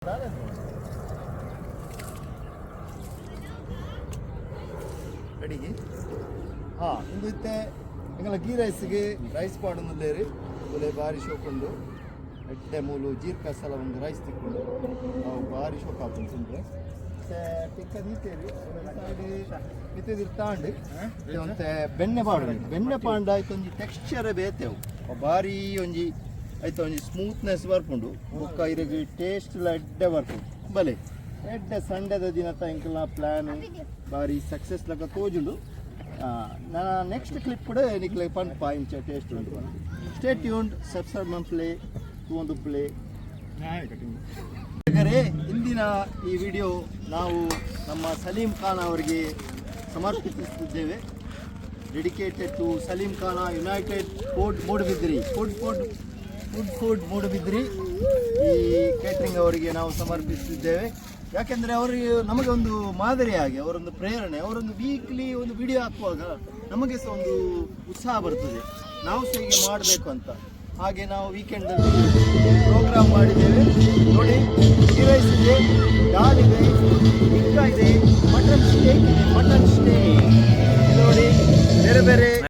ಅಡಿಗೆ ಇಂದು ಇತ್ತೆ ಎಂಗಲ ಗೀ ರೈಸ್ಗೆ ರೈಸ್ ಪಾಡೊಂದುಲ್ಲೇರಿ ಒಲೆ ಬಾರಿ ಶೋಕುಂಡು ಎಡ್ಡೆ ಮೂಲು ಜೀರ್ಕ ಸಲ ಒಂದು ರೈಸ್ ತಿಕ್ಕೊಂಡು ನಾವು ಬಾರಿ ಶೋಕ ಹಾಕೊಂಡು ತಿಂದ್ರೆ ಟಿಕ್ಕ ನೀತೇರಿ ಸೈಡ್ ಮಿತ್ತದಿರ್ತಾಂಡು ಮತ್ತೆ ಬೆಣ್ಣೆ ಪಾಡು ಬೆಣ್ಣೆ ಪಾಂಡ ಆಯ್ತು ಒಂಜಿ ಟೆಕ್ಸ್ಚರ್ ಬೇತೆವು ಬಾರಿ ಒಂಜಿ ಆಯ್ತು ಒಂಜಿ ಸ್ಮೂತ್ನೆಸ್ ಬರ್ಪುಂಡು ಬೊಕ್ಕ ಇರಗಿ ಟೇಸ್ಟ್ ಎಡ್ಡೆ ಬರ್ಪುಂಡು ಬಲೆ ಎಡ್ಡೆ ಸಂಡೆದ ದಿನ ಇಂಕಲ್ನ ಪ್ಲ್ಯಾನ್ ಬಾರಿ ಸಕ್ಸಸ್ ಲಕ ತೋಜುಂಡು ನಾ ನೆಕ್ಸ್ಟ್ ಕ್ಲಿಪ್ ಕೂಡ ನಿಕ್ಲೆ ಪಂಡ್ ಪಾಯಿಂಟ್ ಟೇಸ್ಟ್ ಉಂಟು ಸ್ಟೇ ಟ್ಯೂನ್ಡ್ ಸಬ್ಸ್ಕ್ರೈಬ್ ಪ್ಲೇ ಒಂದು ಪ್ಲೇ ಇಂದಿನ ಈ ವಿಡಿಯೋ ನಾವು ನಮ್ಮ ಸಲೀಂ ಖಾನ್ ಅವರಿಗೆ ಸಮರ್ಪಿಸುತ್ತಿದ್ದೇವೆ. Dedicated to Salim Khan united food Moodbidri food Moodbidri ಈ ಕೇಟ್ರಿಂಗ್ ಅವರಿಗೆ ನಾವು ಸಮರ್ಪಿಸುತ್ತಿದ್ದೇವೆ. ಯಾಕೆಂದರೆ ಅವರು ನಮಗೆ ಒಂದು ಮಾದರಿಯಾಗಿ ಅವರೊಂದು ಪ್ರೇರಣೆ, ಅವರೊಂದು ವೀಕ್ಲಿ ಒಂದು ವಿಡಿಯೋ ಹಾಕುವಾಗ ನಮಗೆ ಸಹ ಒಂದು ಉತ್ಸಾಹ ಬರ್ತದೆ, ನಾವು ಸಹ ಹೀಗೆ ಮಾಡಬೇಕು ಅಂತ. ಹಾಗೆ ನಾವು ವೀಕೆಂಡಲ್ಲಿ ಪ್ರೋಗ್ರಾಮ್ ಮಾಡಿದ್ದೇವೆ. ನೋಡಿ, ಗೀ ರೈಸ್ ಇದೆ, ದಾಲ್ ಇದೆ, ಟಿಕ್ಕ ಇದೆ,